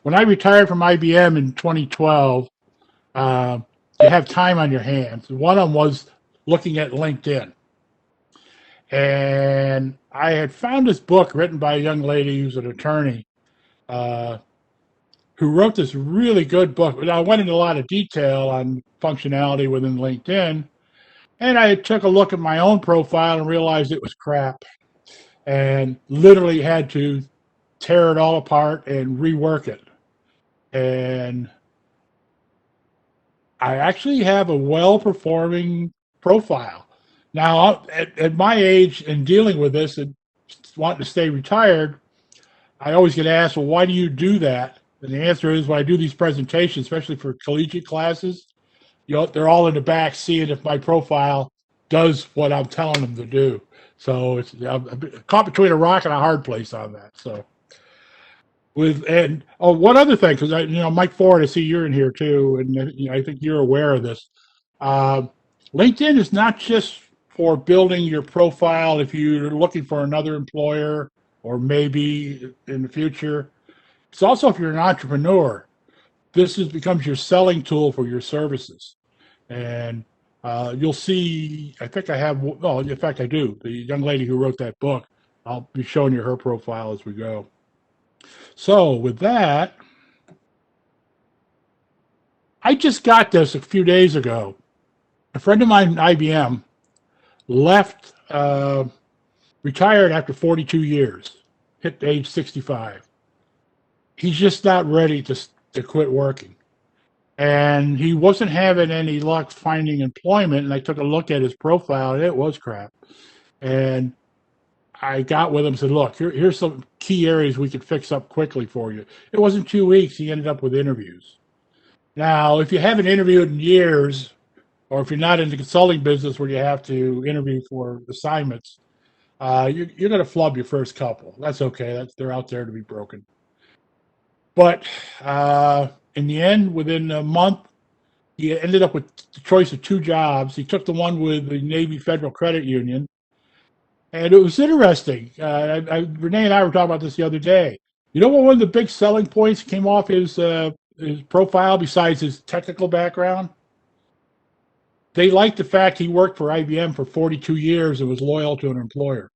when I retired from IBM in 2012, uh, you have time on your hands. One of them was looking at LinkedIn. And I had found this book written by a young lady who's an attorney uh, who wrote this really good book. I went into a lot of detail on functionality within LinkedIn, and I took a look at my own profile and realized it was crap, and literally had to tear it all apart and rework it. And I actually have a well-performing profile. Now, at my age and dealing with this and wanting to stay retired, I always get asked, well, why do you do that? And the answer is, when I do these presentations, especially for collegiate classes, they're all in the back seeing if my profile does what I'm telling them to do. So I'm caught between a rock and a hard place on that. So one other thing, because Mike Ford, I see you're in here too, and I think you're aware of this. Uh, LinkedIn is not just for building your profile if you're looking for another employer or maybe in the future. It's also if you're an entrepreneur. Becomes your selling tool for your services. And you'll see, I think I have, well, in fact, I do. The young lady who wrote that book, I'll be showing you her profile as we go. So with that, I just got this a few days ago. A friend of mine at IBM left, retired after 42 years, hit age 65. He's just not ready to quit working. And he wasn't having any luck finding employment. And I took a look at his profile, and it was crap. And I got with him and said, look, here's some key areas we could fix up quickly for you. It wasn't 2 weeks. He ended up with interviews. Now, if you haven't interviewed in years, or if you're not in the consulting business where you have to interview for assignments, you're going to flub your first couple. That's okay. They're out there to be broken. But in the end, within a month, he ended up with the choice of two jobs. He took the one with the Navy Federal Credit Union, and it was interesting. Renee and I were talking about this the other day. You know what? One of the big selling points came off his profile, besides his technical background. They liked the fact he worked for IBM for 42 years and was loyal to an employer.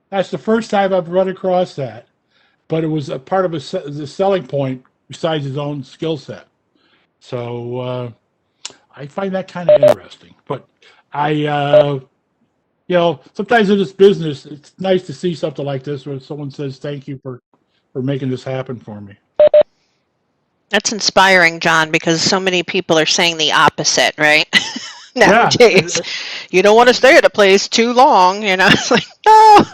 That's the first time I've run across that, but it was a part of the selling point besides his own skill set. So I find that kind of interesting. But sometimes in this business, it's nice to see something like this where someone says, thank you for making this happen for me. That's inspiring, John, because so many people are saying the opposite, right? Nowadays. Yeah. You don't want to stay at a place too long, It's like, no.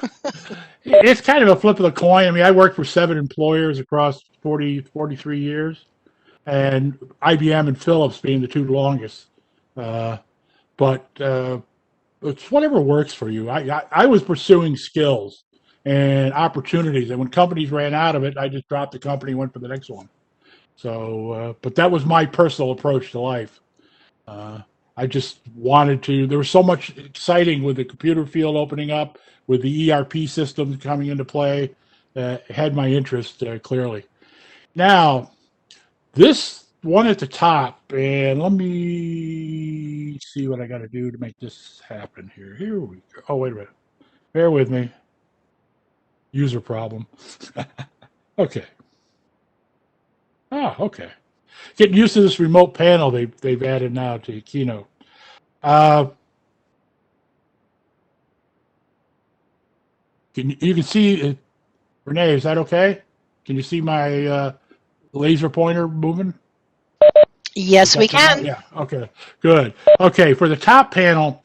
It's kind of a flip of the coin. I mean, I worked for 7 employers across 43 years, and IBM and Philips being the 2 longest. But it's whatever works for you. I was pursuing skills and opportunities, and when companies ran out of it, I just dropped the company and went for the next one. So, but that was my personal approach to life. I just wanted to. There was so much exciting with the computer field opening up, with the ERP systems coming into play. Had my interest clearly. Now, this one at the top, and let me see what I got to do to make this happen here. Here we go. Oh, wait a minute. Bear with me. User problem. Okay. Oh, okay. Getting used to this remote panel they've added now to Keynote. You can see, Renee, is that okay? Can you see my laser pointer moving? Yes, we can. Yeah, okay, good. Okay, for the top panel,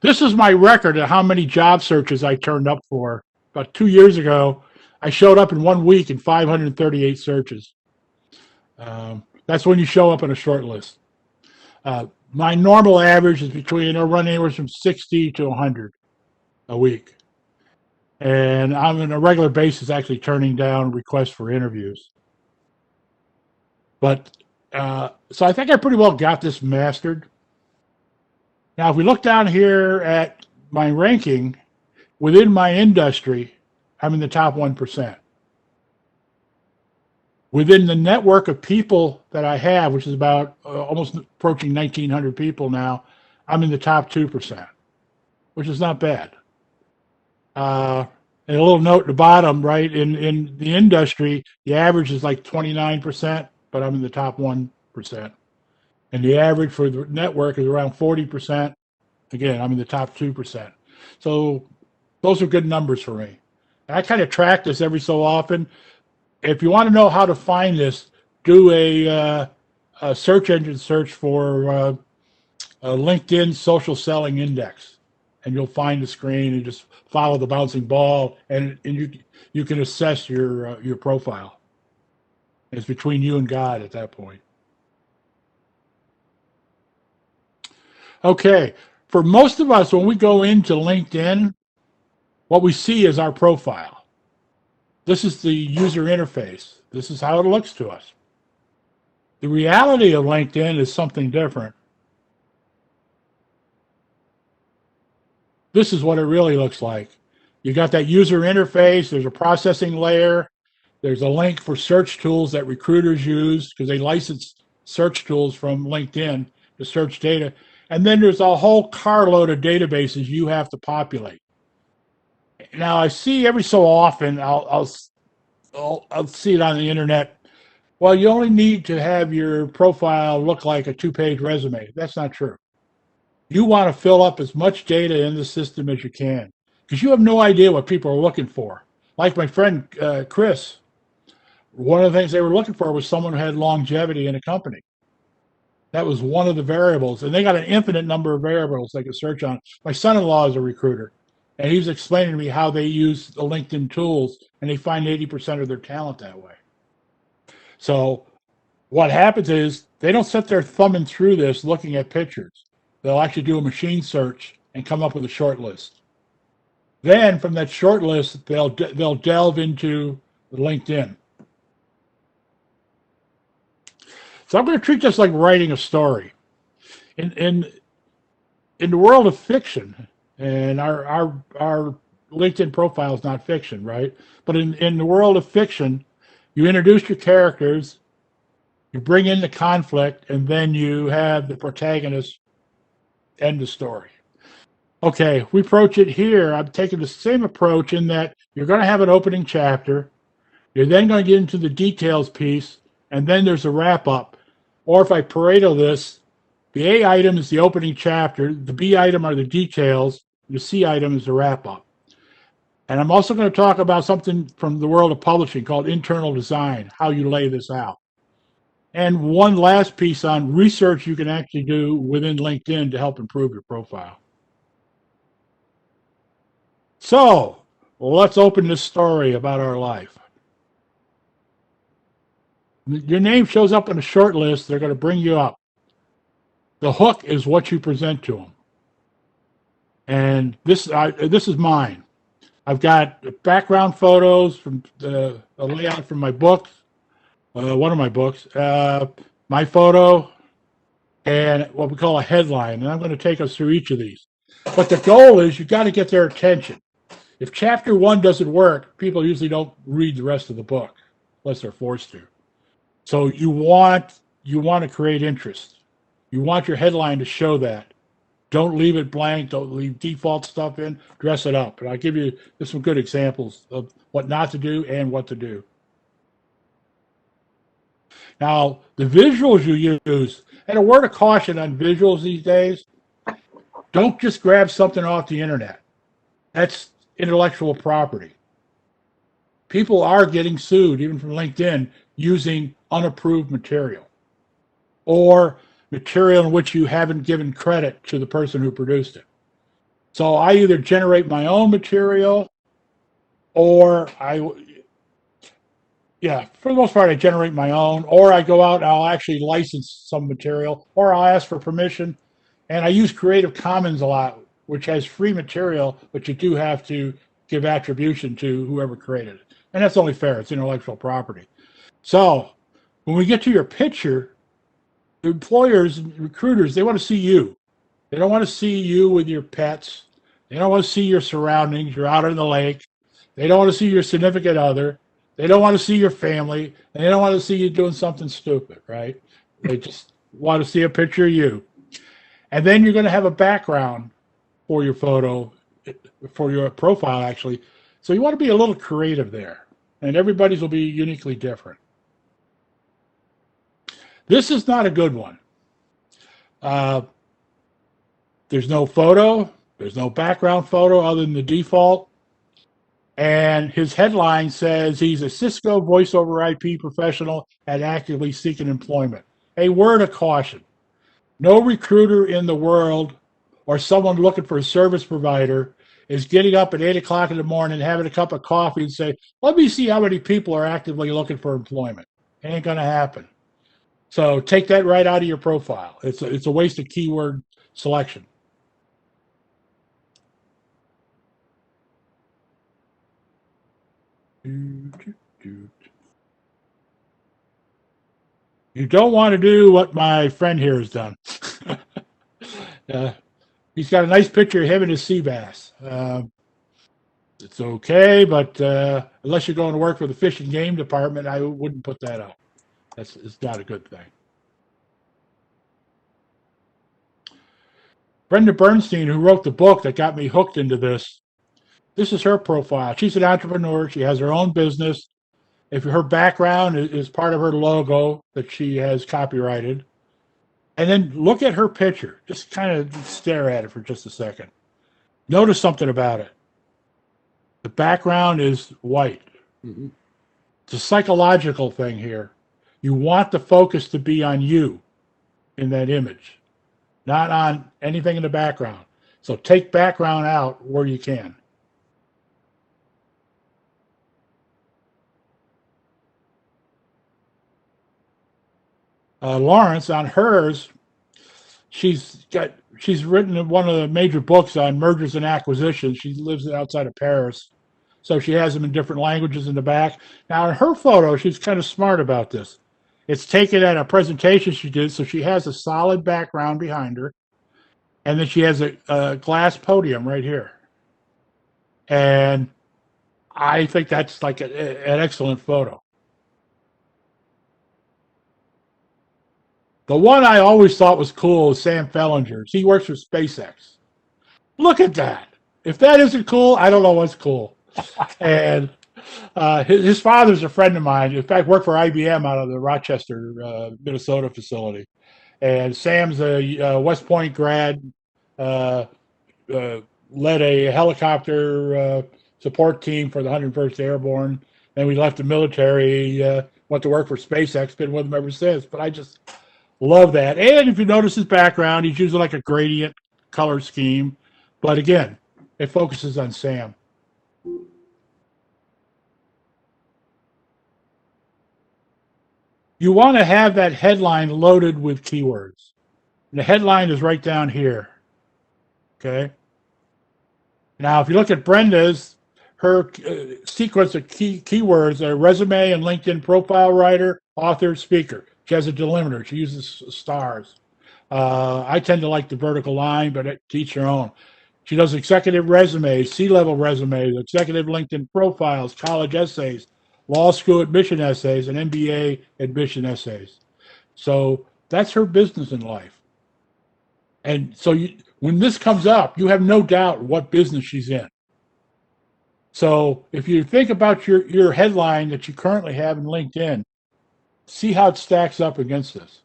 this is my record of how many job searches I turned up for. About 2 years ago, I showed up in 1 week in 538 searches. That's when you show up on a short list. My normal average is between, I run anywhere from 60 to 100 a week. And I'm on a regular basis actually turning down requests for interviews. But, so I think I pretty well got this mastered. Now, if we look down here at my ranking, within my industry, I'm in the top 1%. Within the network of people that I have, which is about almost approaching 1,900 people now, I'm in the top 2%, which is not bad. And a little note at the bottom, right? In the industry, the average is like 29%, but I'm in the top 1%. And the average for the network is around 40%. Again, I'm in the top 2%. So those are good numbers for me. And I kind of track this every so often. If you want to know how to find this, do a search engine search for a LinkedIn Social Selling Index, and you'll find the screen and just follow the bouncing ball, and you can assess your profile. It's between you and God at that point. Okay, for most of us, when we go into LinkedIn, what we see is our profile. This is the user interface. This is how it looks to us. The reality of LinkedIn is something different. This is what it really looks like. You got that user interface, there's a processing layer, there's a link for search tools that recruiters use because they license search tools from LinkedIn to search data. And then there's a whole carload of databases you have to populate. Now I see every so often, I'll see it on the internet. Well, you only need to have your profile look like a 2-page resume. That's not true. You want to fill up as much data in the system as you can because you have no idea what people are looking for. Like my friend Chris, one of the things they were looking for was someone who had longevity in a company. That was one of the variables, and they got an infinite number of variables they could search on. My son-in-law is a recruiter, and he was explaining to me how they use the LinkedIn tools, and they find 80% of their talent that way. So what happens is they don't sit there thumbing through this looking at pictures. They'll actually do a machine search and come up with a short list. Then from that short list, they'll delve into LinkedIn. So I'm going to treat this like writing a story. In the world of fiction, and our LinkedIn profile is not fiction, right? But in the world of fiction, you introduce your characters, you bring in the conflict, and then you have the protagonist end the story. Okay, we approach it here. I'm taking the same approach in that you're going to have an opening chapter. You're then going to get into the details piece, and then there's a wrap up. Or if I Pareto this, the A item is the opening chapter, the B item are the details, the C item is the wrap up. And I'm also going to talk about something from the world of publishing called internal design, how you lay this out. And one last piece on research you can actually do within LinkedIn to help improve your profile. So let's open this story about our life. Your name shows up on a short list. They're going to bring you up. The hook is what you present to them. And this is mine. I've got background photos from the layout from my books, one of my books, my photo, and what we call a headline. And I'm going to take us through each of these. But the goal is you've got to get their attention. If chapter 1 doesn't work, people usually don't read the rest of the book unless they're forced to. So you want to create interest. You want your headline to show that. Don't leave it blank. Don't leave default stuff in. Dress it up. And I'll give you some good examples of what not to do and what to do. Now, the visuals you use, and a word of caution on visuals these days, don't just grab something off the internet. That's intellectual property. People are getting sued, even from LinkedIn, using unapproved material or material in which you haven't given credit to the person who produced it. So I either generate my own material or for the most part, I generate my own, or I go out and I'll actually license some material, or I'll ask for permission. And I use Creative Commons a lot, which has free material, but you do have to give attribution to whoever created it. And that's only fair. It's intellectual property. So when we get to your picture, the employers and recruiters, they want to see you. They don't want to see you with your pets. They don't want to see your surroundings. You're out on the lake. They don't want to see your significant other. They don't want to see your family, and they don't want to see you doing something stupid, right? They just want to see a picture of you. And then you're going to have a background for your photo, for your profile, actually. So you want to be a little creative there. And everybody's will be uniquely different. This is not a good one. Uh, there's no photo. There's no background photo other than the default. And his headline says he's a Cisco voice over IP professional and actively seeking employment. A word of caution. No recruiter in the world or someone looking for a service provider is getting up at 8 o'clock in the morning, having a cup of coffee and say, let me see how many people are actively looking for employment. It ain't going to happen. So take that right out of your profile. It's a waste of keyword selection. You don't want to do what my friend here has done. He's got a nice picture of him and his sea bass. It's okay, but unless you're going to work for the fish and game department, I wouldn't put that up. It's not a good thing. Brenda Bernstein, who wrote the book that got me hooked into this, this is her profile. She's an entrepreneur. She has her own business. If her background is part of her logo that she has copyrighted, and then look at her picture. Just kind of stare at it for just a second. Notice something about it. The background is white. Mm-hmm. It's a psychological thing here. You want the focus to be on you in that image, not on anything in the background. So take background out where you can. Lawrence, on hers, she's written one of the major books on mergers and acquisitions. She lives outside of Paris, so she has them in different languages in the back. Now, in her photo, she's kind of smart about this. It's taken at a presentation she did, so she has a solid background behind her, and then she has a glass podium right here. And I think that's like an excellent photo. The one I always thought was cool is Sam Fellinger. He works for SpaceX. Look at that. If that isn't cool, I don't know what's cool. And his father's a friend of mine. In fact, worked for IBM out of the Rochester, Minnesota facility. And Sam's a West Point grad, led a helicopter support team for the 101st Airborne. Then we left the military, went to work for SpaceX, been with them ever since. But I just love that. And if you notice his background, he's using like a gradient color scheme. But again, it focuses on Sam. You want to have that headline loaded with keywords. And the headline is right down here. Okay. Now, if you look at Brenda's, her sequence of keywords are resume and LinkedIn profile writer, author, speaker. She has a delimiter. She uses stars. I tend to like the vertical line, but to each their own. She does executive resumes, C-level resumes, executive LinkedIn profiles, college essays, law school admission essays, and MBA admission essays. So that's her business in life. And so when this comes up, you have no doubt what business she's in. So if you think about your headline that you currently have in LinkedIn, see how it stacks up against this.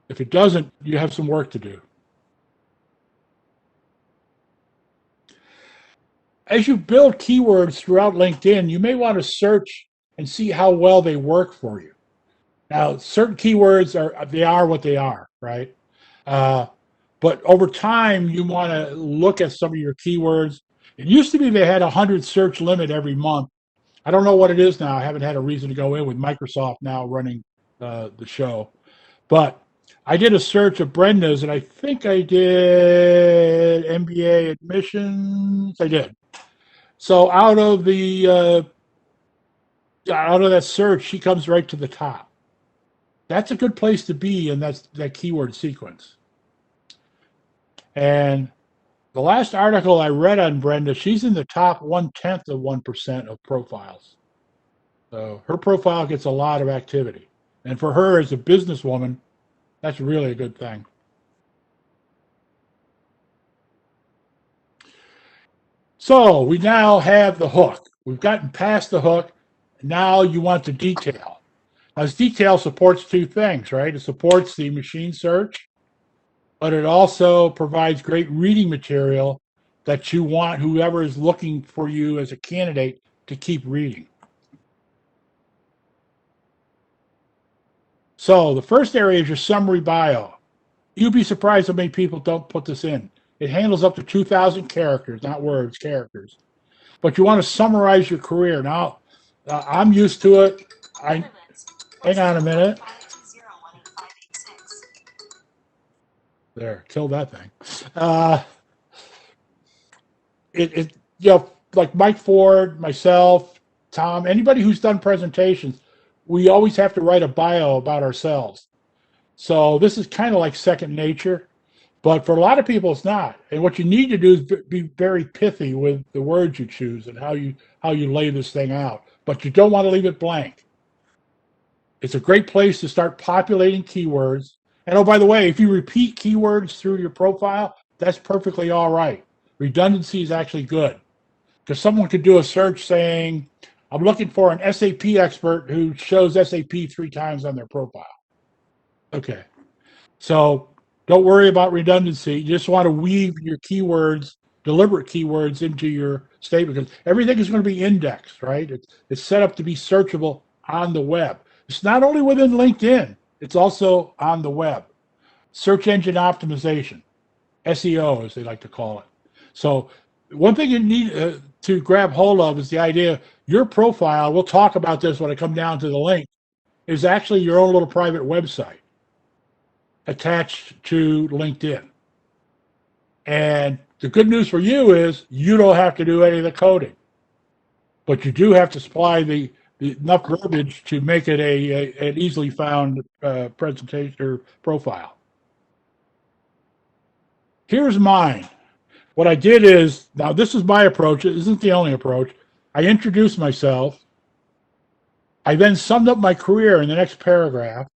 If it doesn't, you have some work to do. As you build keywords throughout LinkedIn, you may want to search and see how well they work for you. Now, certain keywords are what they are, right? But over time, you want to look at some of your keywords. It used to be they had 100 search limit every month. I don't know what it is now. I haven't had a reason to go in with Microsoft now running the show. But I did a search of Brenda's, and I think I did MBA admissions. I did. So out of that search, she comes right to the top. That's a good place to be in that keyword sequence. And the last article I read on Brenda, she's in the top 1/10 of 1% of profiles. So her profile gets a lot of activity. And for her as a businesswoman, that's really a good thing. So we now have the hook. We've gotten past the hook. Now you want the detail. Now, this detail supports two things, right? It supports the machine search, but it also provides great reading material that you want whoever is looking for you as a candidate to keep reading. So the first area is your summary bio. You'd be surprised how many people don't put this in. It handles up to 2,000 characters, not words, characters. But you want to summarize your career. Now, I'm used to it. Hang on a minute. There, kill that thing. Like Mike Ford, myself, Tom, anybody who's done presentations, we always have to write a bio about ourselves. So this is kind of like second nature, but for a lot of people, it's not. And what you need to do is be very pithy with the words you choose and how you lay this thing out. But you don't want to leave it blank. It's a great place to start populating keywords. And oh, by the way, if you repeat keywords through your profile, that's perfectly all right. Redundancy is actually good because someone could do a search saying, I'm looking for an SAP expert who shows SAP 3 times on their profile. Okay. So don't worry about redundancy. You just want to weave your keywords, deliberate keywords, into your statement because everything is going to be indexed, right? It's set up to be searchable on the web. It's not only within LinkedIn, it's also on the web. Search engine optimization, SEO, as they like to call it. So one thing you need to grab hold of is the idea your profile, we'll talk about this when I come down to the link, is actually your own little private website attached to LinkedIn. And the good news for you is you don't have to do any of the coding, but you do have to supply the enough verbiage to make it an easily found presentation or profile. Here's mine. What I did is, now this is my approach. It isn't the only approach. I introduced myself. I then summed up my career in the next paragraph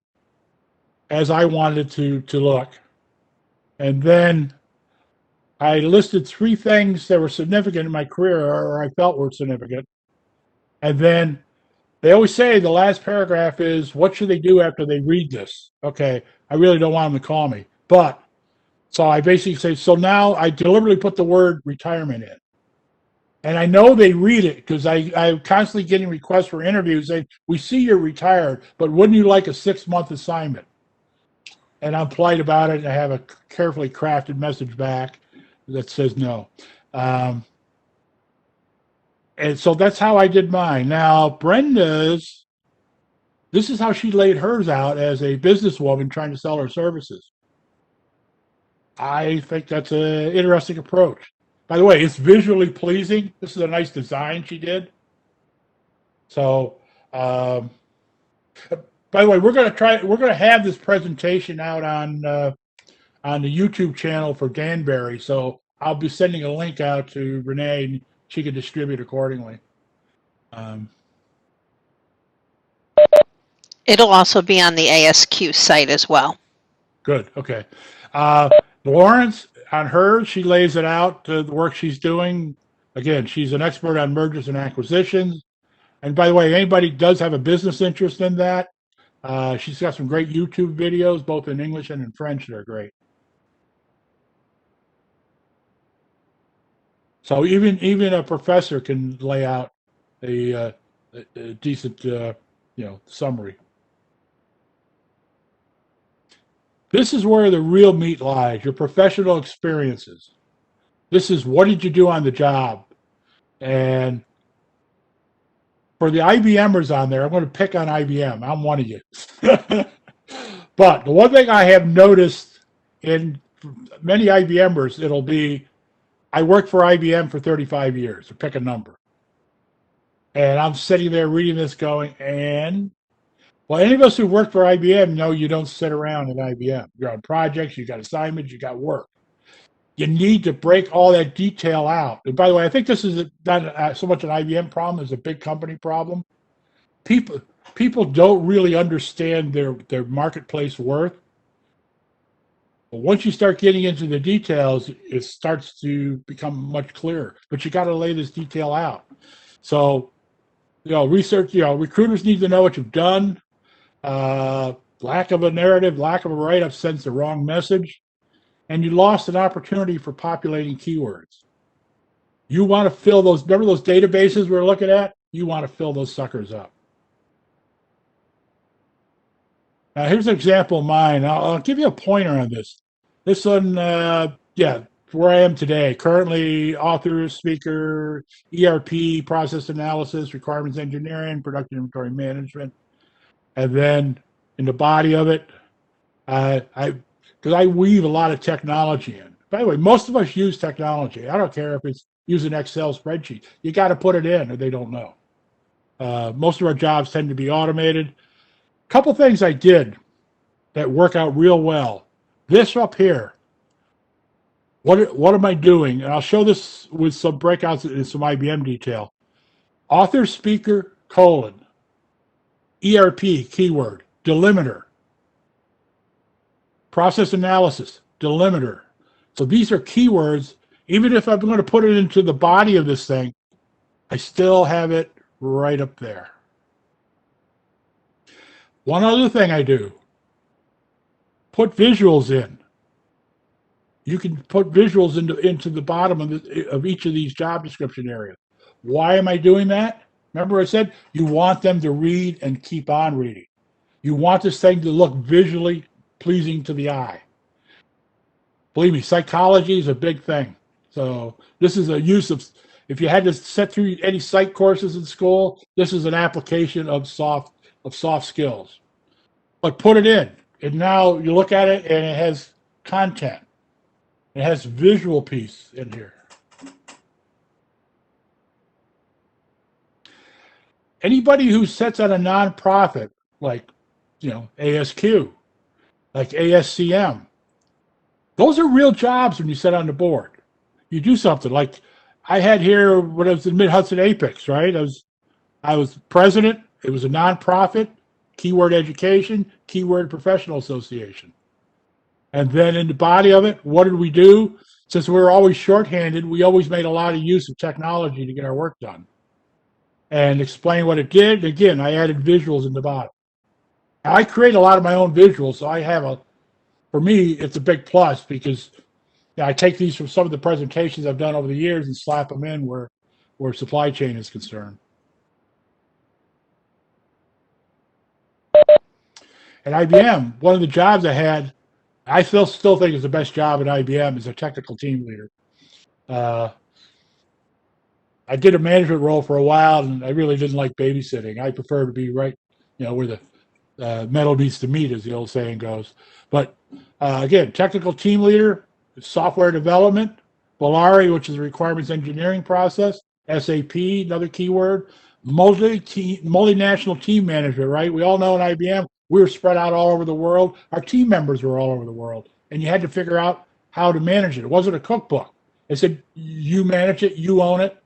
as I wanted to look. And then I listed 3 things that were significant in my career or I felt were significant. And then they always say the last paragraph is, what should they do after they read this? Okay, I really don't want them to call me. But, so I basically say, so now I deliberately put the word retirement in. And I know they read it because I'm constantly getting requests for interviews saying, we see you're retired, but wouldn't you like a 6-month assignment? And I'm polite about it. And I have a carefully crafted message back that says no. And so that's how I did mine. Now, Brenda's, this is how she laid hers out as a businesswoman trying to sell her services. I think that's an interesting approach. By the way, it's visually pleasing. This is a nice design she did. So, by the way, we're going to have this presentation out on the YouTube channel for Danbury. So I'll be sending a link out to Renee and she can distribute accordingly. It'll also be on the ASQ site as well. Good. Okay. Lawrence, on hers, she lays it out, the work she's doing. Again, she's an expert on mergers and acquisitions. And by the way, anybody does have a business interest in that, she's got some great YouTube videos, both in English and in French, that are great. So even a professor can lay out a decent summary. This is where the real meat lies, your professional experiences. This is what did you do on the job? And for the IBMers on there, I'm going to pick on IBM. I'm one of you. But the one thing I have noticed in many IBMers, it'll be, I worked for IBM for 35 years, or pick a number. And I'm sitting there reading this going, and well, any of us who worked for IBM know you don't sit around at IBM. You're on projects, you got assignments, you got work. You need to break all that detail out. And by the way, I think this is not so much an IBM problem as a big company problem. people don't really understand their marketplace worth. But once you start getting into the details, it starts to become much clearer. But you got to lay this detail out. So, research. Recruiters need to know what you've done. Lack of a narrative, lack of a write-up sends the wrong message, and you lost an opportunity for populating keywords. You want to fill those. Remember those databases we were looking at? You want to fill those suckers up. Now, here's an example of mine. I'll give you a pointer on this. This one, where I am today. Currently, author, speaker, ERP, process analysis, requirements engineering, production inventory management. And then in the body of it, because I weave a lot of technology in. By the way, most of us use technology. I don't care if it's using Excel spreadsheet. You got to put it in or they don't know. Most of our jobs tend to be automated. Couple things I did that work out real well. This up here, what am I doing? And I'll show this with some breakouts and some IBM detail. Author, speaker, ERP, keyword, delimiter. Process analysis, delimiter. So these are keywords. Even if I'm going to put it into the body of this thing, I still have it right up there. One other thing I do, put visuals in. You can put visuals into the bottom of each of these job description areas. Why am I doing that? Remember I said you want them to read and keep on reading. You want this thing to look visually pleasing to the eye. Believe me, psychology is a big thing. So this is a use of, if you had to set through any psych courses in school, this is an application of soft skills. But put it in, and now you look at it and it has content. It has visual piece in here. Anybody who sets on a nonprofit like, ASQ, like ASCM, those are real jobs when you set on the board. You do something like I had here when I was in Mid-Hudson Apex, right? I was president. It was a nonprofit, keyword education, keyword professional association. And then in the body of it, what did we do? Since we were always shorthanded, we always made a lot of use of technology to get our work done. And explain what it did. Again, I added visuals in the bottom. I create a lot of my own visuals, so for me, it's a big plus because I take these from some of the presentations I've done over the years and slap them in where supply chain is concerned. At IBM, one of the jobs I had, I still think is the best job at IBM is a technical team leader. I did a management role for a while, and I really didn't like babysitting. I prefer to be right, where the metal meets the meat, as the old saying goes. But again, technical team leader, software development, Volare, which is a requirements engineering process, SAP, another keyword, multinational team management, right? We all know in IBM, we were spread out all over the world. Our team members were all over the world. And you had to figure out how to manage it. It wasn't a cookbook. They said, you manage it, you own it,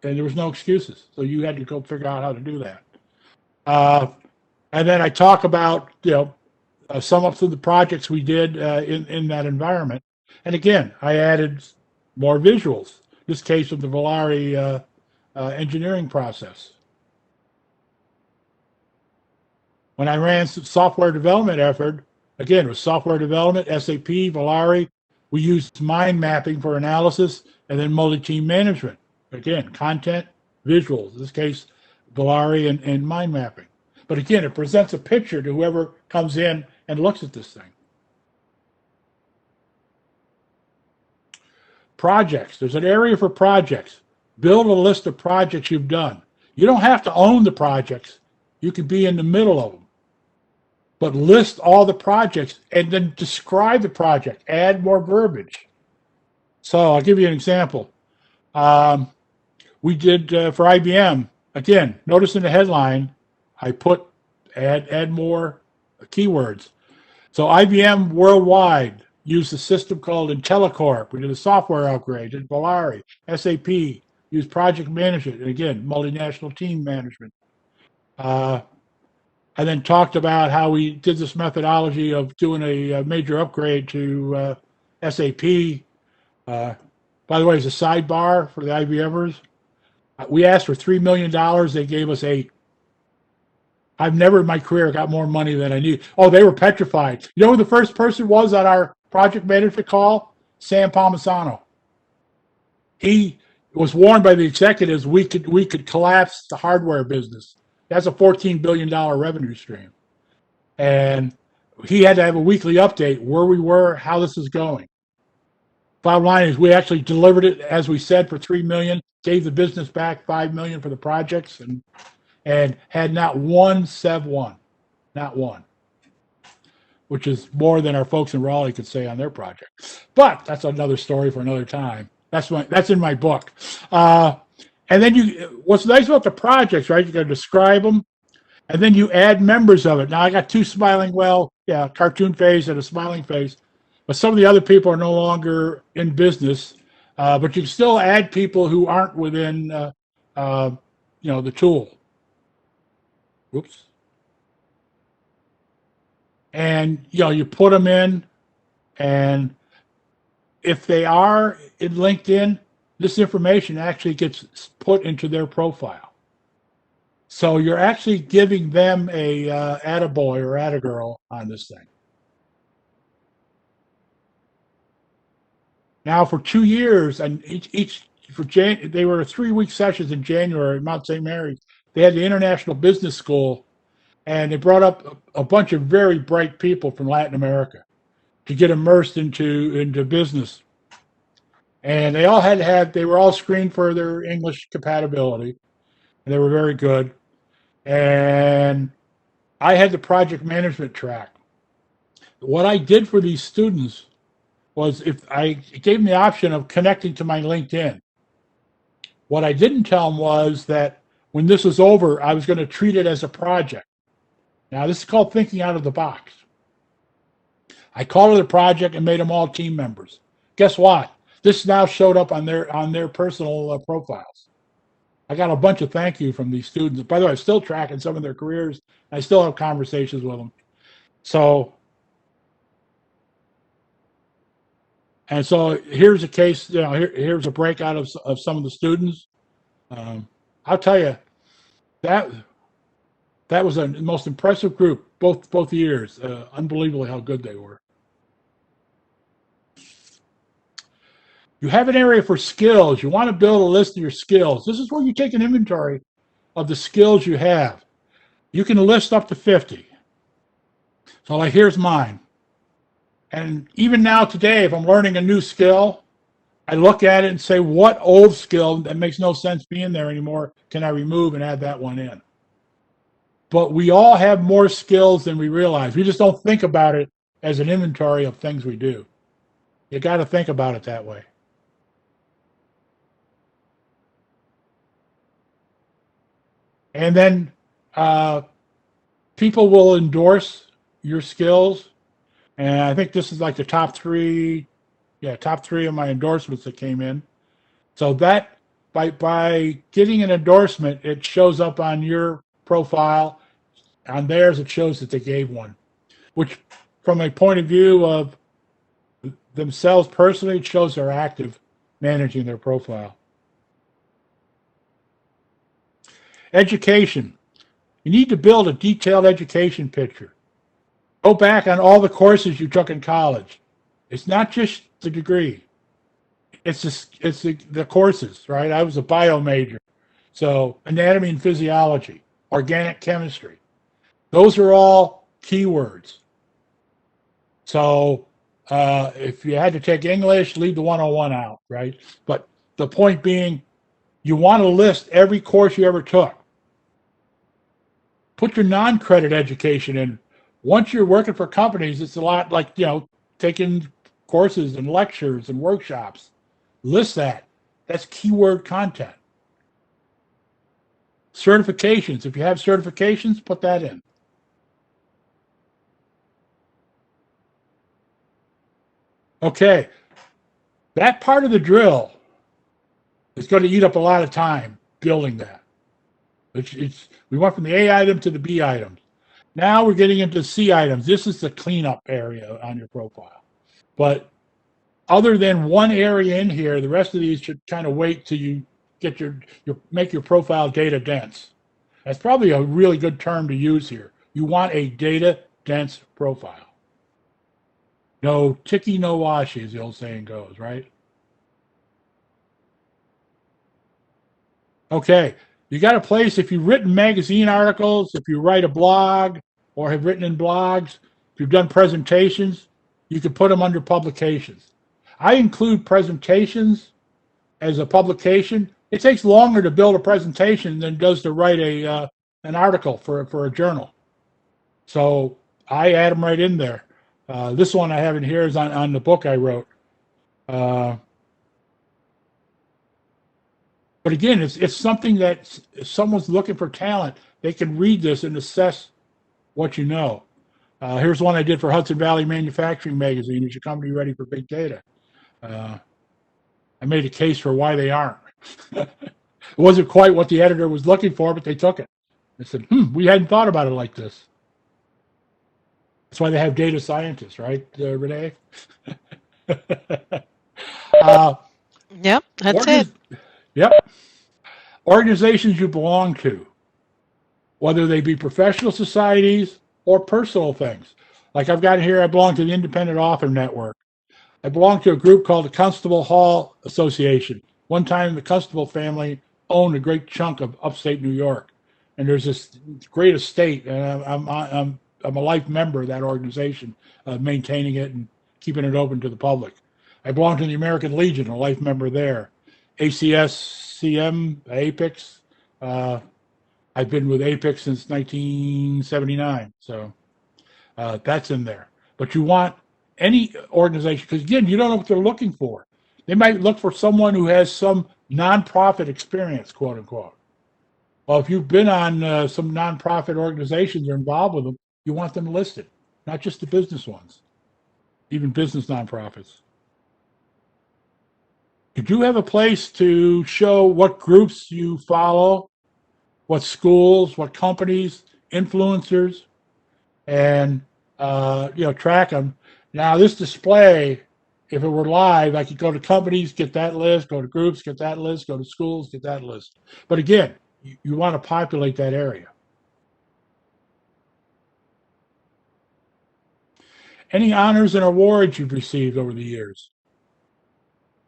and there was no excuses. So you had to go figure out how to do that. And then I talk about, some of the projects we did in that environment. And again, I added more visuals, this case of the Volare engineering process. When I ran some software development effort, again, it was software development, SAP, Volare. We used mind mapping for analysis and then multi-team management. Again, content, visuals, in this case, Volare and mind mapping. But again, it presents a picture to whoever comes in and looks at this thing. Projects. There's an area for projects. Build a list of projects you've done. You don't have to own the projects. You can be in the middle of them. But list all the projects and then describe the project. Add more verbiage. So I'll give you an example. We did for IBM, again, notice in the headline, I put add more keywords. So IBM worldwide used a system called IntelliCorp. We did a software upgrade, did Volare, SAP, used project management, and again, multinational team management. and then talked about how we did this methodology of doing a major upgrade to SAP. By the way, as a sidebar for the IBMers, we asked for $3 million. They gave us 8. I've never in my career got more money than I need. Oh, they were petrified. You know who the first person was on our project management call? Sam Palmisano. He was warned by the executives we could collapse the hardware business. That's a $14 billion revenue stream. And he had to have a weekly update where we were, how this is going. Bottom line is we actually delivered it, as we said, for $3 million, gave the business back $5 million for the projects, and had not one Sev 1, not one, which is more than our folks in Raleigh could say on their project. But that's another story for another time. That's in my book. And then what's nice about the projects, right? You got to describe them, and then you add members of it. Now I got 2 smiling, cartoon face and a smiling face, but some of the other people are no longer in business. But you can still add people who aren't within, the tool. Whoops. And you put them in, and if they are in LinkedIn, this information actually gets put into their profile. So you're actually giving them a attaboy or attagirl on this thing. Now for 2 years, and they were 3-week sessions in January at Mount St. Mary's. They had the International Business School, and they brought up a bunch of very bright people from Latin America to get immersed into business. And they all they were all screened for their English compatibility, and they were very good. And I had the project management track. What I did for these students was it gave them the option of connecting to my LinkedIn. What I didn't tell them was that when this was over, I was going to treat it as a project. Now, this is called thinking out of the box. I called it a project and made them all team members. Guess what? This now showed up on their personal profiles. I got a bunch of thank you from these students. By the way, I'm still tracking some of their careers. I still have conversations with them. So here's a case. Here's a breakout of some of the students. I'll tell you that was the most impressive group both years. Unbelievably how good they were. You have an area for skills. You want to build a list of your skills. This is where you take an inventory of the skills you have. You can list up to 50. So like, here's mine. And even now today, if I'm learning a new skill, I look at it and say, what old skill that makes no sense being there anymore can I remove and add that one in? But we all have more skills than we realize. We just don't think about it as an inventory of things we do. You got to think about it that way. And then people will endorse your skills. And I think this is like the top 3 of my endorsements that came in. So that by getting an endorsement, it shows up on your profile. On theirs, it shows that they gave one, which from a point of view of themselves personally, it shows they're active managing their profile. Education. You need to build a detailed education picture. Go back on all the courses you took in college. It's not just the degree. It's the courses, right? I was a bio major. So anatomy and physiology, organic chemistry. Those are all keywords. So if you had to take English, leave the 101 out, right? But the point being, you want to list every course you ever took. Put your non-credit education in. Once you're working for companies, it's a lot like, taking courses and lectures and workshops. List that. That's keyword content. Certifications. If you have certifications, put that in. Okay. That part of the drill is going to eat up a lot of time building that. We went from the A item to the B items. Now we're getting into C items. This is the cleanup area on your profile. But other than one area in here, the rest of these should kind of wait till you get make your profile data dense. That's probably a really good term to use here. You want a data dense profile. No ticky, no washy, as the old saying goes, right? Okay, you got a place, if you've written magazine articles, if you write a blog or have written in blogs, if you've done presentations, you can put them under publications. I include presentations as a publication. It takes longer to build a presentation than it does to write an article for a journal. So I add them right in there. This one I have in here is on the book I wrote. But again, it's something that if someone's looking for talent, they can read this and assess what you know. Here's one I did for Hudson Valley Manufacturing Magazine. Is your company ready for big data? I made a case for why they aren't. It wasn't quite what the editor was looking for, but they took it. They said, we hadn't thought about it like this. That's why they have data scientists, right, Renee? Yep, that's it. Yep. Organizations you belong to, whether they be professional societies or personal things. Like I've got here, I belong to the Independent Author Network. I belong to a group called the Constable Hall Association. One time, the Constable family owned a great chunk of upstate New York, and there's this great estate, and I'm a life member of that organization, maintaining it and keeping it open to the public. I belong to the American Legion, a life member there. ACSCM, APIX. I've been with APIX since 1979, so that's in there. But you want any organization, because again, you don't know what they're looking for. They might look for someone who has some nonprofit experience, quote unquote. Well, if you've been on some nonprofit organizations or involved with them, you want them listed, not just the business ones, even business nonprofits. You do have a place to show what groups you follow, what schools, what companies, influencers, and track them. Now, this display, if it were live, I could go to companies, get that list, go to groups, get that list, go to schools, get that list. But again, you want to populate that area. Any honors and awards you've received over the years?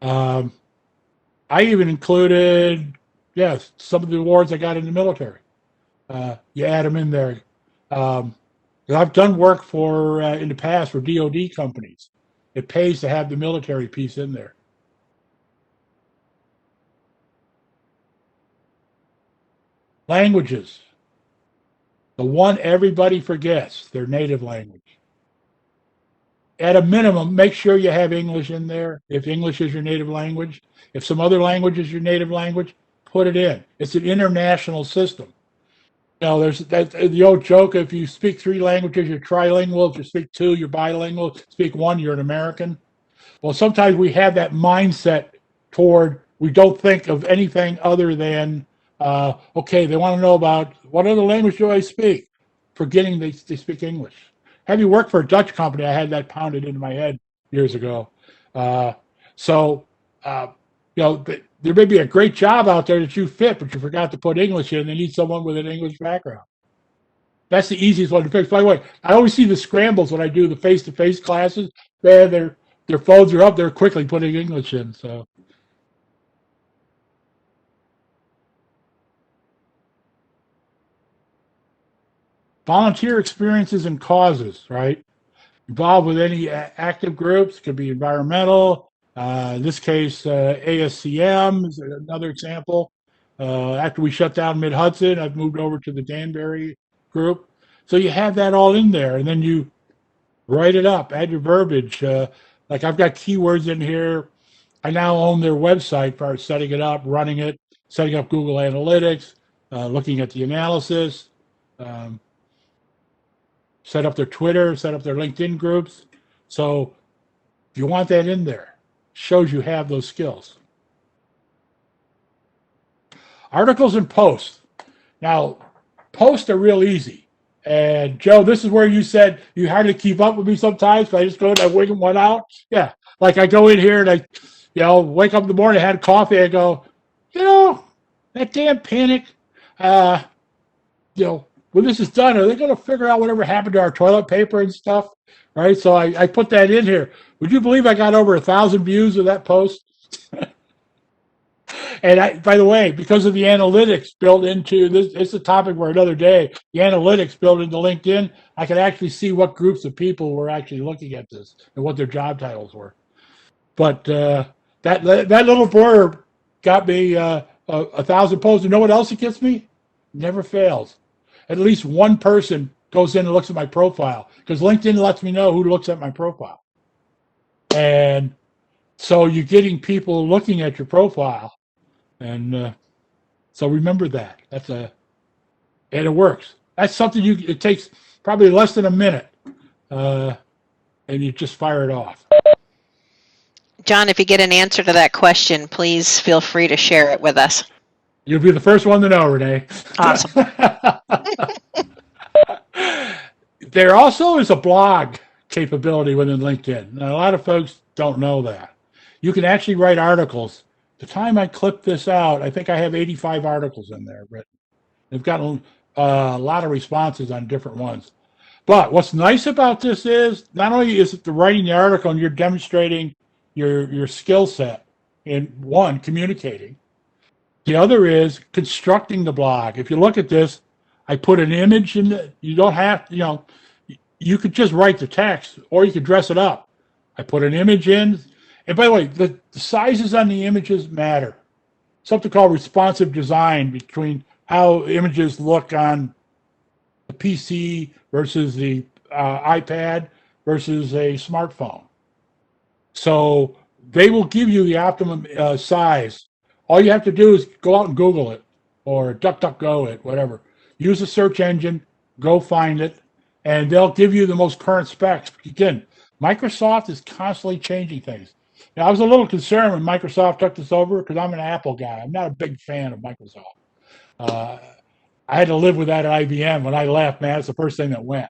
I even included, some of the awards I got in the military. You add them in there. I've done work for in the past for DoD companies. It pays to have the military piece in there. Languages. The one everybody forgets, their native language. At a minimum, make sure you have English in there, if English is your native language. If some other language is your native language, put it in. It's an international system. There's the old joke, if you speak 3 languages, you're trilingual. If you speak 2, you're bilingual. Speak 1, you're an American. Well, sometimes we have that mindset toward, we don't think of anything other than, okay, they want to know about, what other language do I speak? Forgetting they speak English. Having worked for a Dutch company, I had that pounded into my head years ago. There may be a great job out there that you fit, but you forgot to put English in. They need someone with an English background. That's the easiest one to fix. By the way, I always see the scrambles when I do the face-to-face classes. Their phones are up. They're quickly putting English in. So, volunteer experiences and causes, right? Involved with any active groups. Could be environmental. In this case, ASCM is another example. After we shut down Mid-Hudson, I've moved over to the Danbury group. So you have that all in there, and then you write it up, add your verbiage. Like I've got keywords in here. I now own their website for setting it up, running it, setting up Google Analytics, looking at the analysis, set up their Twitter, set up their LinkedIn groups. So if you want that in there, shows you have those skills. Articles and posts. Now, posts are real easy. And Joe, this is where you said you hardly keep up with me sometimes, but I just go and I wing one out. Yeah. Like I go in here and wake up in the morning, I had coffee, I go, that damn panic, uh, when this is done, are they going to figure out whatever happened to our toilet paper and stuff? Right. So I put that in here. Would you believe I got over 1,000 views of that post? And by the way, because of the analytics built into this, it's a topic for another day. The analytics built into LinkedIn, I could actually see what groups of people were actually looking at this and what their job titles were. But that little blurb got me 1,000 posts. You know what else it gets me? Never fails. At least one person goes in and looks at my profile because LinkedIn lets me know who looks at my profile. And so you're getting people looking at your profile. And so remember that. And it works. That's something it takes probably less than a minute, and you just fire it off. John, if you get an answer to that question, please feel free to share it with us. You'll be the first one to know, Renee. Awesome. There also is a blog capability within LinkedIn. Now, a lot of folks don't know that. You can actually write articles. The time I clipped this out, I think I have 85 articles in there written. They've gotten a lot of responses on different ones. But what's nice about this is not only is it the writing the article and you're demonstrating your skill set in one, communicating. The other is constructing the blog. If you look at this, I put an image in. You don't have, you could just write the text or you could dress it up. I put an image in. And by the way, the sizes on the images matter. Something called responsive design between how images look on the PC versus the iPad versus a smartphone. So they will give you the optimum size. All you have to do is go out and Google it or DuckDuckGo it, whatever. Use a search engine, go find it, and they'll give you the most current specs. Again, Microsoft is constantly changing things. Now, I was a little concerned when Microsoft took this over because I'm an Apple guy. I'm not a big fan of Microsoft. I had to live with that at IBM. When I left, man, it's the first thing that went.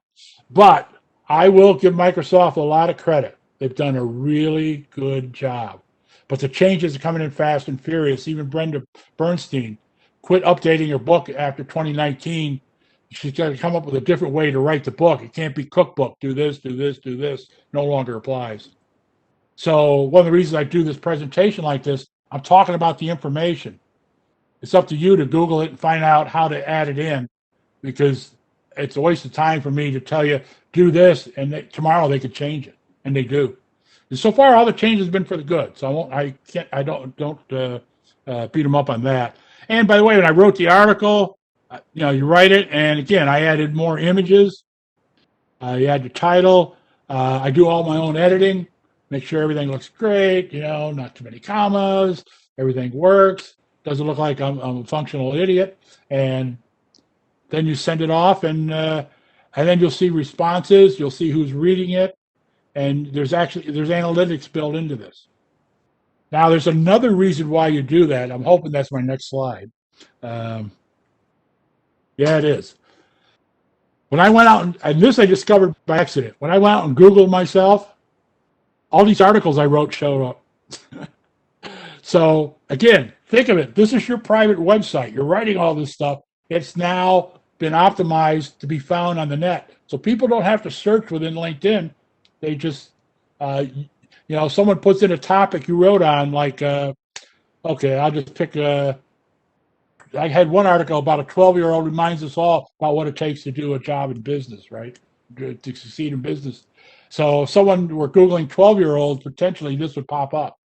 But I will give Microsoft a lot of credit. They've done a really good job. But the changes are coming in fast and furious. Even Brenda Bernstein quit updating her book after 2019. She's got to come up with a different way to write the book. It can't be cookbook. Do this, do this, do this. No longer applies. So one of the reasons I do this presentation like this, I'm talking about the information. It's up to you to Google it and find out how to add it in, because it's a waste of time for me to tell you, do this, and tomorrow they could change it, and they do. And so far, all the changes have been for the good. So I don't beat them up on that. And by the way, when I wrote the article, you write it, and again, I added more images. You add the title. I do all my own editing, make sure everything looks great. Not too many commas. Everything works. Doesn't look like I'm a functional idiot. And then you send it off, and then you'll see responses. You'll see who's reading it, and there's analytics built into this. Now, there's another reason why you do that. I'm hoping that's my next slide. Yeah, it is. When I went out, and this I discovered by accident, when I went out and Googled myself, all these articles I wrote showed up. So again, think of it. This is your private website. You're writing all this stuff. It's now been optimized to be found on the net. So people don't have to search within LinkedIn. They just, someone puts in a topic you wrote on, like, okay, I'll just pick I had one article about a 12-year-old reminds us all about what it takes to do a job in business, right? To succeed in business. So if someone were Googling 12-year-olds, potentially this would pop up.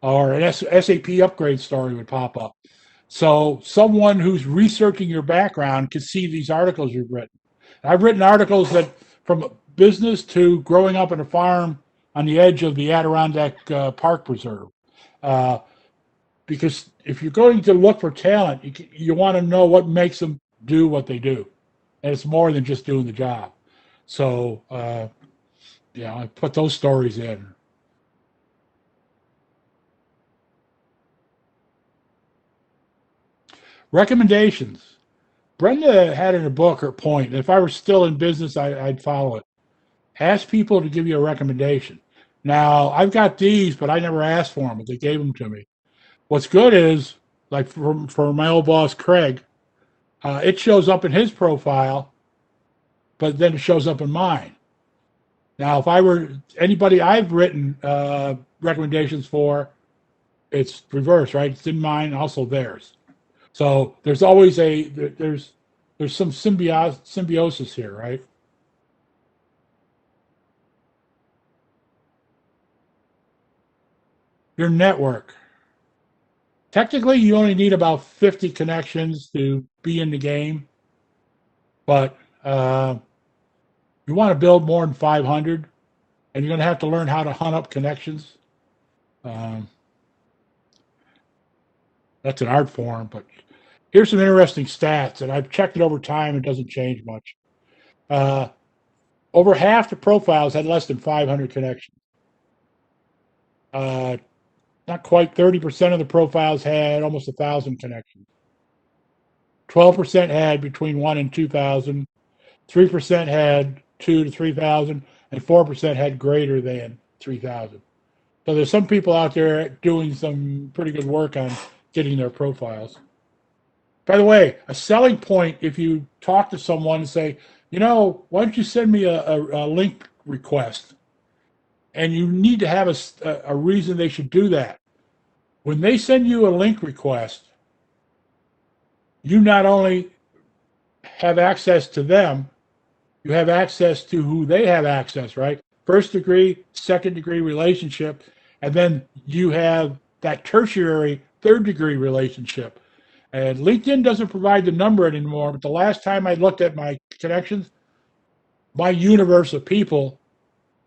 Or an SAP upgrade story would pop up. So someone who's researching your background can see these articles you've written. I've written articles that from business to growing up on a farm on the edge of the Adirondack Park Preserve. Because if you're going to look for talent, you want to know what makes them do what they do. And it's more than just doing the job. So, I put those stories in. Recommendations. Brenda had in a book her point, and if I were still in business, I'd follow it. Ask people to give you a recommendation. Now, I've got these, but I never asked for them, but they gave them to me. What's good is, like for my old boss, Craig, it shows up in his profile, but then it shows up in mine. Now, if I were anybody I've written recommendations for, it's reverse, right? It's in mine, also theirs. So there's always there's some symbiosis here, right? Your network. Technically, you only need about 50 connections to be in the game, but you want to build more than 500, and you're going to have to learn how to hunt up connections. Um, that's an art form, but here's some interesting stats, and I've checked it over time. It doesn't change much. Over half the profiles had less than 500 connections. Not quite 30% of the profiles had almost 1,000 connections. 12% had between 1 and 2,000. 3% had 2 to 3,000, and 4% had greater than 3,000. So there's some people out there doing some pretty good work on getting their profiles. By the way, a selling point, if you talk to someone and say, why don't you send me a link request? And you need to have a reason they should do that. When they send you a link request, you not only have access to them, you have access to who they have access, right? First degree, second degree relationship, and then you have that tertiary third degree relationship. And LinkedIn doesn't provide the number anymore, but the last time I looked at my connections, my universe of people,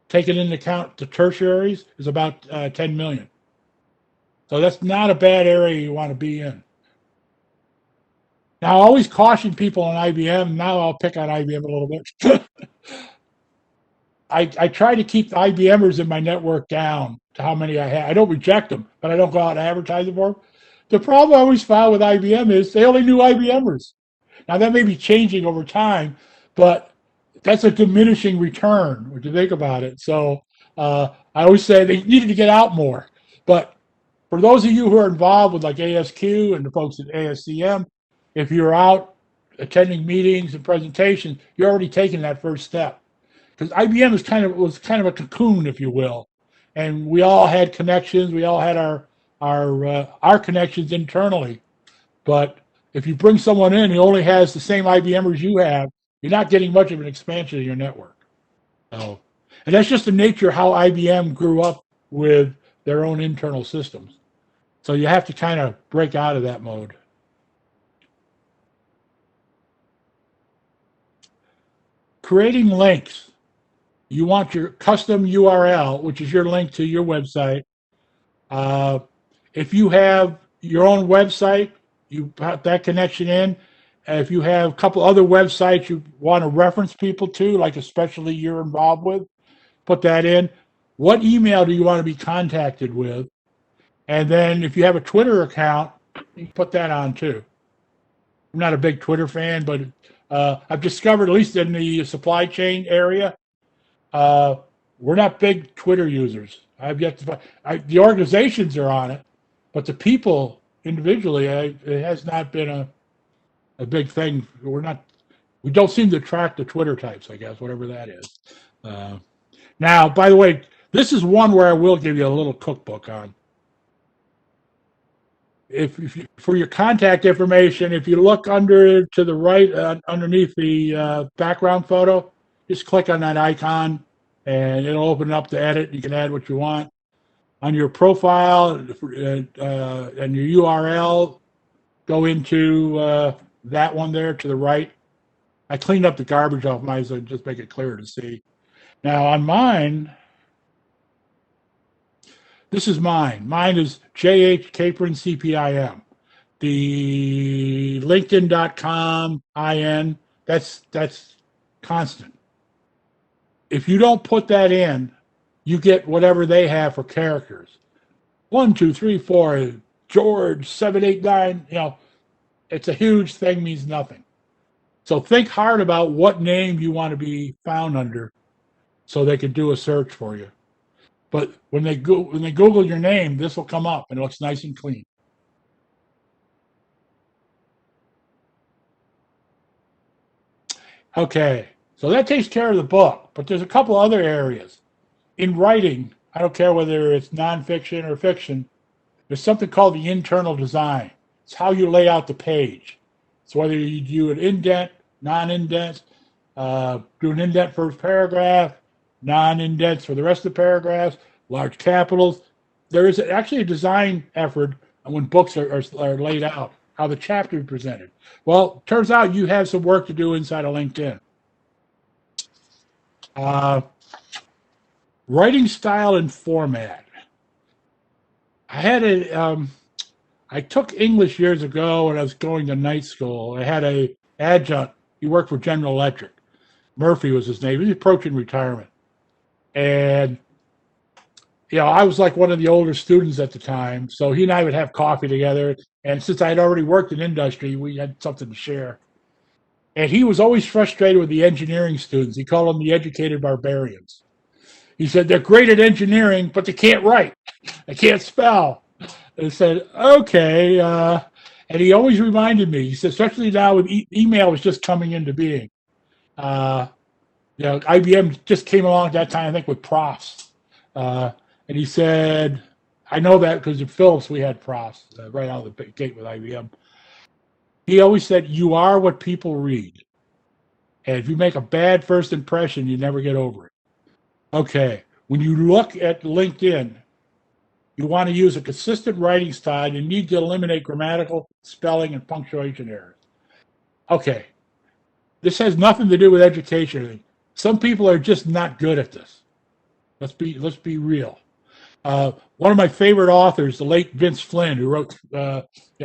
taking into account the tertiaries, is about 10 million. So that's not a bad area you want to be in. Now, I always caution people on IBM. Now I'll pick on IBM a little bit. I try to keep the IBMers in my network down to how many I have. I don't reject them, but I don't go out and advertise them for them. The problem I always found with IBM is they only knew IBMers. Now, that may be changing over time, but that's a diminishing return when you think about it. So I always say they needed to get out more. But for those of you who are involved with like ASQ and the folks at ASCM, if you're out attending meetings and presentations, you're already taking that first step. Because IBM was kind of a cocoon, if you will, and we all had connections. We all had our connections internally. But if you bring someone in who only has the same IBMers you have, you're not getting much of an expansion of your network. So, and that's just the nature of how IBM grew up with their own internal systems. So you have to kind of break out of that mode. Creating links. You want your custom URL, which is your link to your website. If you have your own website, you put that connection in. If you have a couple other websites you want to reference people to, like especially you're involved with, put that in. What email do you want to be contacted with? And then if you have a Twitter account, you put that on too. I'm not a big Twitter fan, but I've discovered, at least in the supply chain area, we're not big Twitter users. I've yet to find, the organizations are on it, but the people individually, it has not been a big thing. We don't seem to attract the Twitter types, I guess, whatever that is. Now, by the way, this is one where I will give you a little cookbook on. If you, for your contact information, if you look under to the right, underneath the background photo, just click on that icon and it'll open up the edit. You can add what you want. On your profile and your URL, go into that one there to the right. I cleaned up the garbage off mine, so just make it clearer to see. Now on mine, this is mine. Mine is JH Capron CPIM. The LinkedIn.com IN, that's constant. If you don't put that in, you get whatever they have for characters. 1, 2, 3, 4, George 789. It's a huge thing, means nothing. So think hard about what name you want to be found under so they can do a search for you. But when they Google your name, this will come up and it looks nice and clean. Okay, so that takes care of the book, but there's a couple other areas. In writing, I don't care whether it's nonfiction or fiction, there's something called the internal design. It's how you lay out the page. So whether you do an indent, non-indent, do an indent first paragraph, non-indents for the rest of the paragraphs, large capitals. There is actually a design effort when books are laid out, how the chapter is presented. Well, turns out you have some work to do inside of LinkedIn. Writing style and format. I took English years ago when I was going to night school. I had a adjunct. He worked for General Electric. Murphy was his name. He was approaching retirement. And, I was like one of the older students at the time. So he and I would have coffee together. And since I had already worked in industry, we had something to share. And he was always frustrated with the engineering students. He called them the educated barbarians. He said, they're great at engineering, but they can't write. They can't spell. And I said, okay. And he always reminded me, he said, especially now with email was just coming into being. IBM just came along at that time, I think, with profs. And he said, I know that because at Philips we had profs right out of the gate with IBM. He always said, you are what people read. And if you make a bad first impression, you never get over it. Okay, when you look at LinkedIn, you want to use a consistent writing style. You need to eliminate grammatical, spelling, and punctuation errors. Okay, this has nothing to do with education. Some people are just not good at this. Let's be real. One of my favorite authors, the late Vince Flynn, who wrote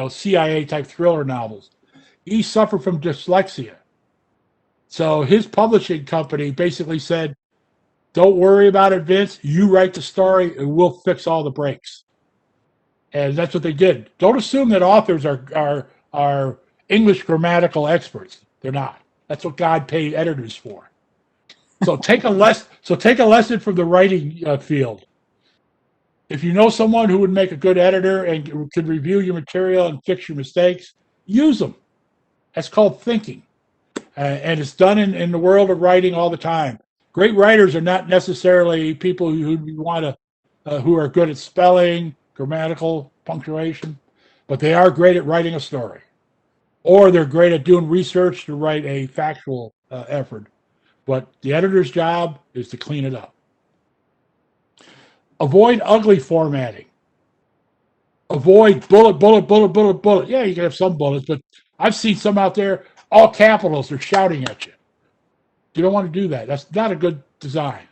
CIA type thriller novels, he suffered from dyslexia. So his publishing company basically said, don't worry about it, Vince. You write the story and we'll fix all the breaks. And that's what they did. Don't assume that authors are English grammatical experts. They're not. That's what God paid editors for. So take a lesson from the writing field. If you know someone who would make a good editor and could review your material and fix your mistakes, use them. That's called thinking. And it's done in the world of writing all the time. Great writers are not necessarily people who are good at spelling, grammatical, punctuation, but they are great at writing a story. Or they're great at doing research to write a factual effort. But the editor's job is to clean it up. Avoid ugly formatting. Avoid bullet, bullet, bullet, bullet, bullet. Yeah, you can have some bullets, but I've seen some out there, all capitals, they're shouting at you. You don't want to do that. That's not a good design.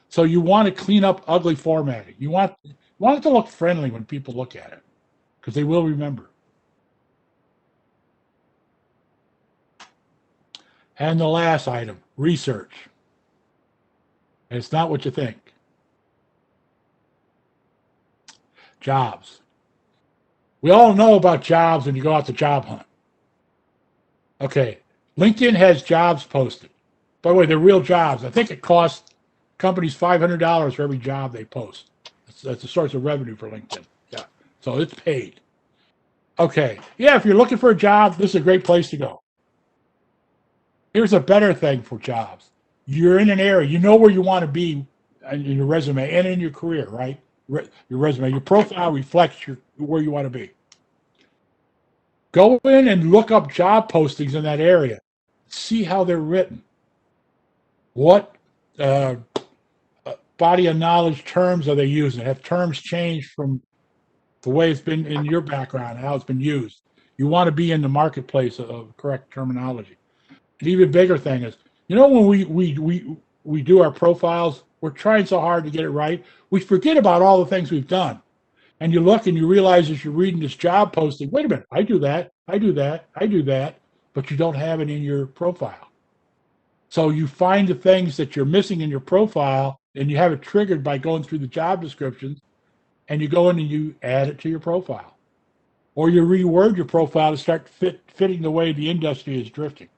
So you want to clean up ugly formatting. You want it to look friendly when people look at it, because they will remember. And the last item, research. And it's not what you think. Jobs. We all know about jobs when you go out to job hunt. Okay, LinkedIn has jobs posted. By the way, they're real jobs. I think it costs companies $500 for every job they post. That's a source of revenue for LinkedIn. Yeah, so it's paid. Okay, yeah, if you're looking for a job, this is a great place to go. Here's a better thing for jobs. You're in an area, you know where you want to be in your resume and in your career, right? Your resume, your profile reflects where you want to be. Go in and look up job postings in that area. See how they're written. What body of knowledge terms are they using? Have terms changed from the way it's been in your background, how it's been used? You want to be in the marketplace of correct terminology. An even bigger thing is, when we do our profiles, we're trying so hard to get it right, we forget about all the things we've done. And you look and you realize as you're reading this job posting, wait a minute, I do that, but you don't have it in your profile. So you find the things that you're missing in your profile, and you have it triggered by going through the job descriptions, and you go in and you add it to your profile. Or you reword your profile to start fitting the way the industry is drifting.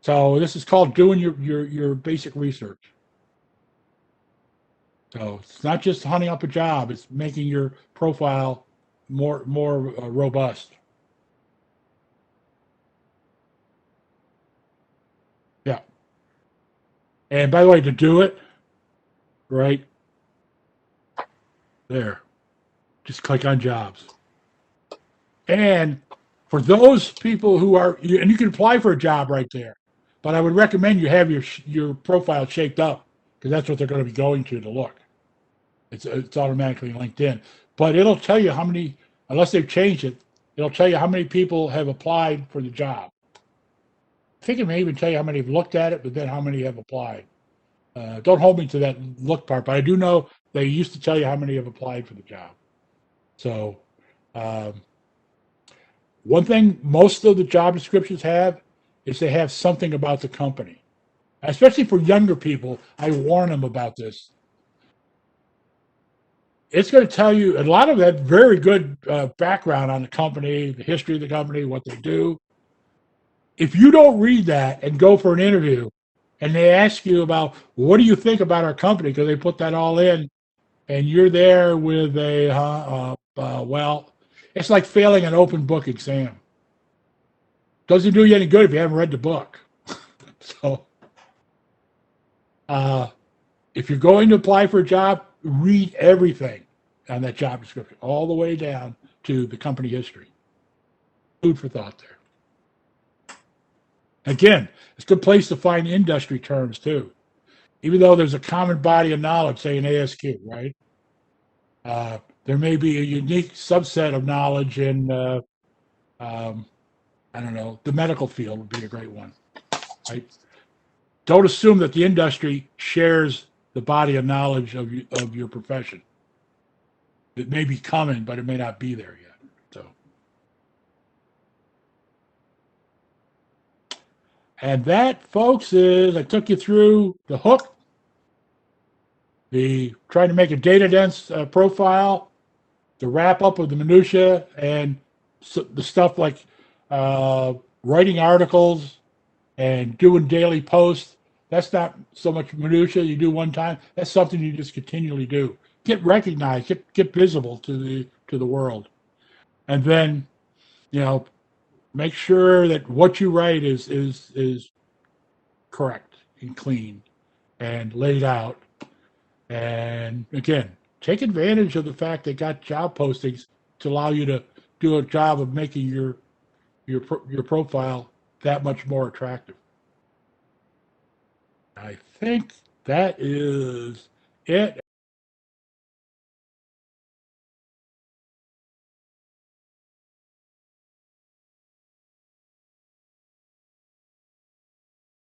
So this is called doing your basic research. So it's not just hunting up a job; it's making your profile more robust. Yeah. And by the way, to do it, right there, just click on jobs. And for those people who are, and you can apply for a job right there, but I would recommend you have your profile shaped up because that's what they're going to be going to look. It's automatically linked in, but it'll tell you how many, unless they've changed it, it'll tell you how many people have applied for the job. I think it may even tell you how many have looked at it, but then how many have applied. Don't hold me to that look part, but I do know they used to tell you how many have applied for the job. So, one thing most of the job descriptions have is they have something about the company. Especially for younger people, I warn them about this. It's going to tell you a lot of that very good background on the company, the history of the company, what they do. If you don't read that and go for an interview and they ask you about what do you think about our company, because they put that all in, and you're there with well, it's like failing an open book exam. Doesn't do you any good if you haven't read the book. So, if you're going to apply for a job, read everything on that job description, all the way down to the company history. Food for thought there. Again, it's a good place to find industry terms too. Even though there's a common body of knowledge, say in ASQ, right? There may be a unique subset of knowledge in, I don't know, the medical field would be a great one, right? Don't assume that the industry shares the body of knowledge of your profession. It may be coming, but it may not be there yet. So, and that, folks, is I took you through the hook, the trying to make a data dense profile, the wrap up of the minutia, and the stuff like writing articles and doing daily posts. That's not so much minutia you do one time. That's something you just continually do. Get recognized, get visible to the world, and then make sure that what you write is correct and clean and laid out. And again, take advantage of the fact they got job postings to allow you to do a job of making your profile that much more attractive. I think that is it.